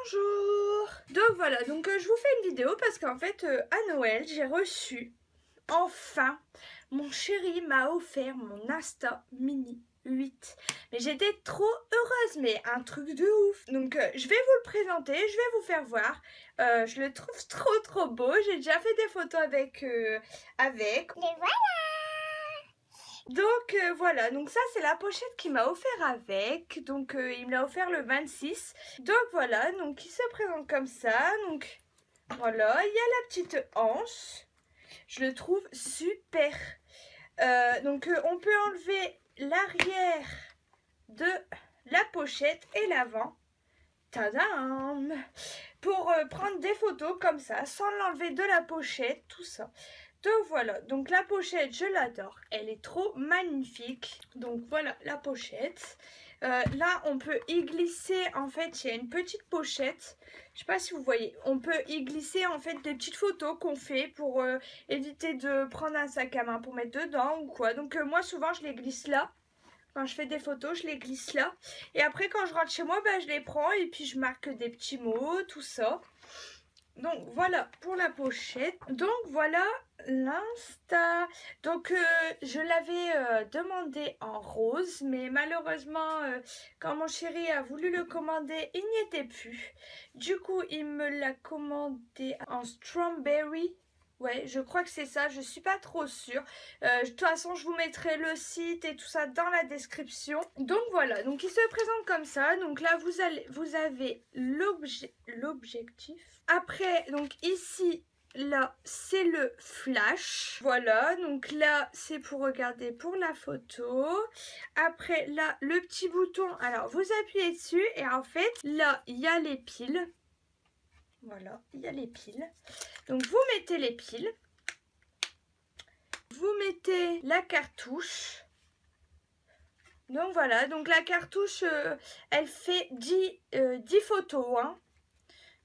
Bonjour. Donc voilà, je vous fais une vidéo parce qu'en fait à Noël j'ai reçu enfin, mon chéri m'a offert mon Insta Mini 8. Mais j'étais trop heureuse, mais un truc de ouf. Donc je vais vous le présenter, je vais vous faire voir. Je le trouve trop beau. J'ai déjà fait des photos avec. Et voilà. Donc voilà, donc ça c'est la pochette qu'il m'a offert avec. Donc il me l'a offert le 26. Donc voilà, donc il se présente comme ça. Donc voilà, il y a la petite hanche. Je le trouve super. On peut enlever l'arrière de la pochette et l'avant. Tadam! Pour prendre des photos comme ça, sans l'enlever de la pochette, tout ça. Donc voilà, donc la pochette, je l'adore. Elle est trop magnifique. Donc voilà la pochette. Là, on peut y glisser, en fait, il y a une petite pochette. Je sais pas si vous voyez. On peut y glisser, en fait, des petites photos qu'on fait pour éviter de prendre un sac à main pour mettre dedans ou quoi. Donc moi, souvent, je les glisse là. Quand je fais des photos, je les glisse là. Et après, quand je rentre chez moi, je les prends et puis je marque des petits mots, tout ça. Donc voilà pour la pochette. Donc voilà l'Insta. Donc je l'avais demandé en rose, mais malheureusement quand mon chéri a voulu le commander, il n'y était plus. Du coup il me l'a commandé en strawberry. Ouais, je crois que c'est ça, je suis pas trop sûre. De toute façon, je vous mettrai le site et tout ça dans la description. Donc voilà, donc il se présente comme ça. Donc là, vous avez l'objectif. Après, donc ici, là, c'est le flash. Voilà, donc là, c'est pour regarder pour la photo. Après, là, le petit bouton. Alors, vous appuyez dessus et en fait, là, il y a les piles. Voilà, il y a les piles. Donc vous mettez les piles. Vous mettez la cartouche. Donc voilà, donc la cartouche, elle fait 10 photos. Hein.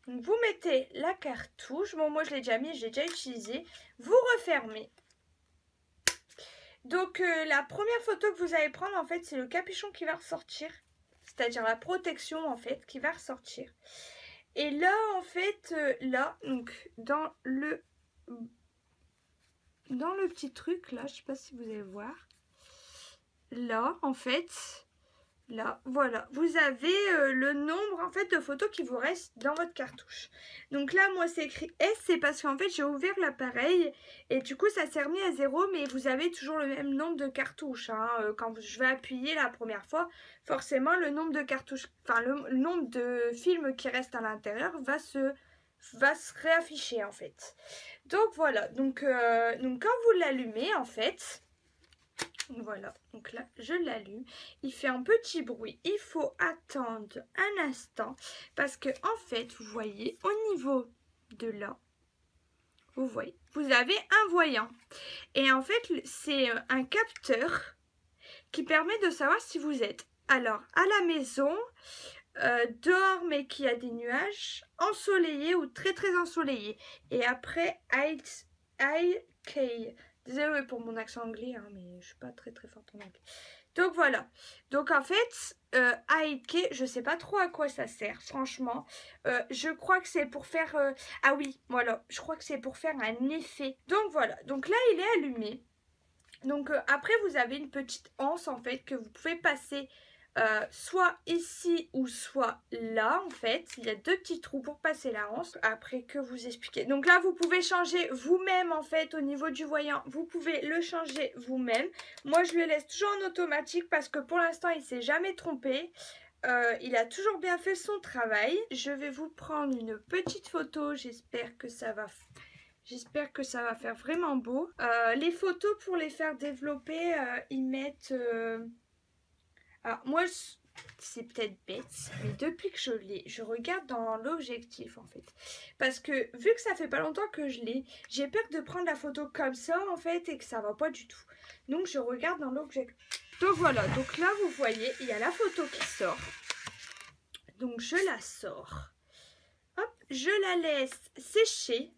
Donc vous mettez la cartouche. Bon, moi je l'ai déjà mis, je l'ai déjà utilisé. Vous refermez. Donc la première photo que vous allez prendre, en fait, c'est le capuchon qui va ressortir. C'est-à-dire la protection, en fait, qui va ressortir. Et là, en fait, là, donc dans le petit truc, là, je sais pas si vous allez voir. Là, en fait, là, voilà, vous avez le nombre, en fait, de photos qui vous restent dans votre cartouche. Donc là, moi, c'est écrit S, c'est parce qu'en fait, j'ai ouvert l'appareil et du coup, ça s'est remis à 0, mais vous avez toujours le même nombre de cartouches. Hein. Quand je vais appuyer la première fois, forcément, le nombre de cartouches, enfin, le nombre de films qui restent à l'intérieur va se réafficher, en fait. Donc, voilà. Donc quand vous l'allumez, en fait... Voilà, donc là je l'allume, il fait un petit bruit, il faut attendre un instant parce que en fait vous voyez au niveau de là, vous voyez, vous avez un voyant et en fait c'est un capteur qui permet de savoir si vous êtes alors à la maison, dehors mais qu'il y a des nuages, ensoleillé ou très ensoleillé et après IK. Désolée pour mon accent anglais, hein, mais je suis pas très forte en anglais. Donc voilà. Donc en fait, AIK, je sais pas trop à quoi ça sert, franchement. Je crois que c'est pour faire... ah oui, voilà. Je crois que c'est pour faire un effet. Donc voilà. Donc là, il est allumé. Donc après, vous avez une petite anse, en fait, que vous pouvez passer... soit ici ou soit là en fait, il y a deux petits trous pour passer la hanche après que vous expliquez. Donc là vous pouvez changer vous-même en fait au niveau du voyant, vous pouvez le changer vous-même. Moi je le laisse toujours en automatique parce que pour l'instant il s'est jamais trompé. Il a toujours bien fait son travail. Je vais vous prendre une petite photo, j'espère que ça va faire vraiment beau. Les photos pour les faire développer, ils mettent... Alors moi, c'est peut-être bête, mais depuis que je l'ai, je regarde dans l'objectif en fait. Parce que vu que ça fait pas longtemps que je l'ai, j'ai peur de prendre la photo comme ça en fait et que ça va pas du tout. Donc je regarde dans l'objectif. Donc voilà, donc là vous voyez, il y a la photo qui sort. Donc je la sors. Hop, je la laisse sécher.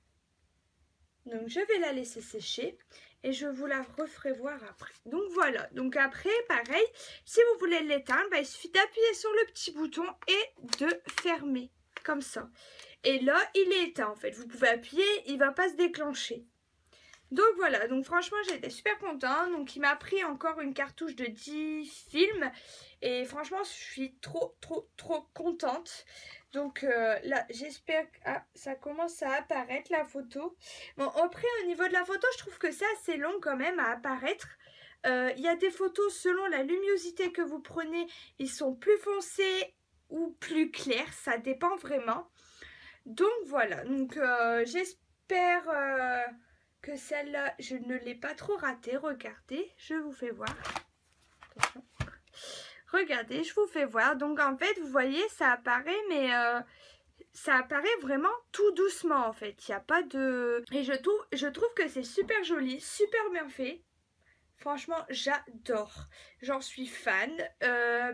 Donc je vais la laisser sécher. Et je vous la referai voir après. Donc voilà. Donc après, pareil, si vous voulez l'éteindre, il suffit d'appuyer sur le petit bouton et de fermer. comme ça. Et là, il est éteint en fait. Vous pouvez appuyer, il va pas se déclencher. Donc voilà, donc franchement j'étais super contente. Donc il m'a pris encore une cartouche de 10 films. Et franchement je suis trop contente. Donc là j'espère que ça commence à apparaître la photo. Bon après au niveau de la photo je trouve que c'est assez long quand même à apparaître. Il y a des photos selon la luminosité que vous prenez. Ils sont plus foncés ou plus clairs, ça dépend vraiment. Donc voilà, donc j'espère... que celle-là, je ne l'ai pas trop ratée. Regardez, je vous fais voir. Attention. Regardez, je vous fais voir. Donc en fait, vous voyez, ça apparaît, mais ça apparaît vraiment tout doucement en fait. Il n'y a pas de... Et je trouve que c'est super joli, super bien fait. Franchement, j'adore. J'en suis fan.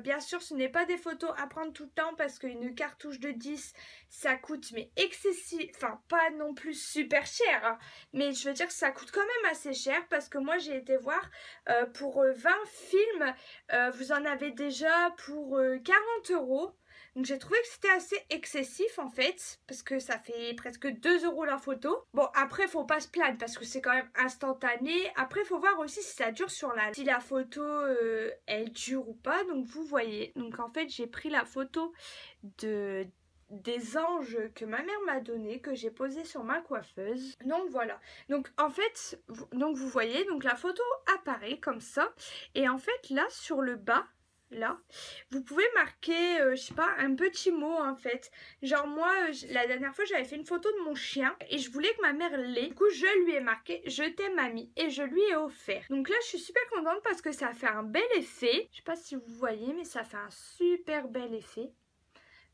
Bien sûr, ce n'est pas des photos à prendre tout le temps parce qu'une cartouche de 10, ça coûte mais excessif. Enfin, pas non plus super cher. Hein, mais je veux dire que ça coûte quand même assez cher parce que moi, j'ai été voir pour 20 films. Vous en avez déjà pour 40 €. Donc j'ai trouvé que c'était assez excessif en fait, parce que ça fait presque 2 € la photo. Bon après faut pas se plaindre parce que c'est quand même instantané. Après faut voir aussi si ça dure si la photo elle dure ou pas. Donc vous voyez, donc en fait j'ai pris la photo des anges que ma mère m'a donné, que j'ai posé sur ma coiffeuse. Donc voilà, donc en fait donc vous voyez, donc la photo apparaît comme ça. Et en fait là sur le bas, là, vous pouvez marquer, je sais pas, un petit mot en fait. Genre moi, la dernière fois, j'avais fait une photo de mon chien et je voulais que ma mère l'ait. Du coup, je lui ai marqué « Je t'aime mamie » et je lui ai offert. Donc là, je suis super contente parce que ça fait un bel effet. Je sais pas si vous voyez, mais ça fait un super bel effet.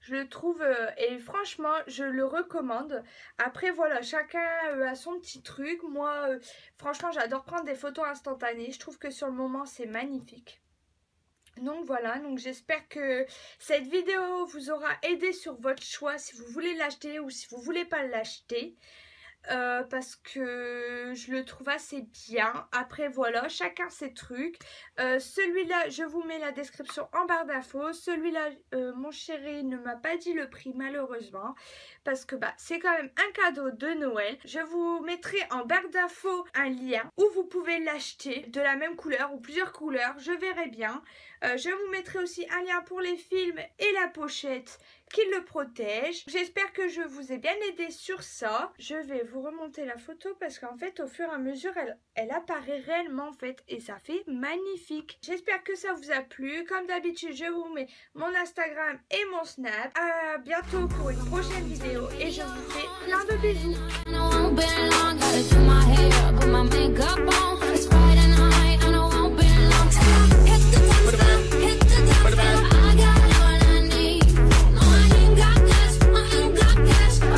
Je le trouve, et franchement, je le recommande. Après, voilà, chacun a son petit truc. Moi, franchement, j'adore prendre des photos instantanées. Je trouve que sur le moment, c'est magnifique. Donc voilà, donc j'espère que cette vidéo vous aura aidé sur votre choix si vous voulez l'acheter ou si vous voulez pas l'acheter. Parce que je le trouve assez bien. Après voilà, chacun ses trucs. Celui-là, je vous mets la description en barre d'infos. Celui-là, mon chéri ne m'a pas dit le prix malheureusement. Parce que c'est quand même un cadeau de Noël. Je vous mettrai en barre d'infos un lien où vous pouvez l'acheter de la même couleur ou plusieurs couleurs. Je verrai bien. Je vous mettrai aussi un lien pour les films et la pochette qui le protège. J'espère que je vous ai bien aidé sur ça. Je vais vous remonter la photo parce qu'en fait au fur et à mesure elle apparaît réellement en fait et ça fait magnifique. J'espère que ça vous a plu. Comme d'habitude je vous mets mon Instagram et mon Snap. À bientôt pour une prochaine vidéo et je vous fais plein de bisous.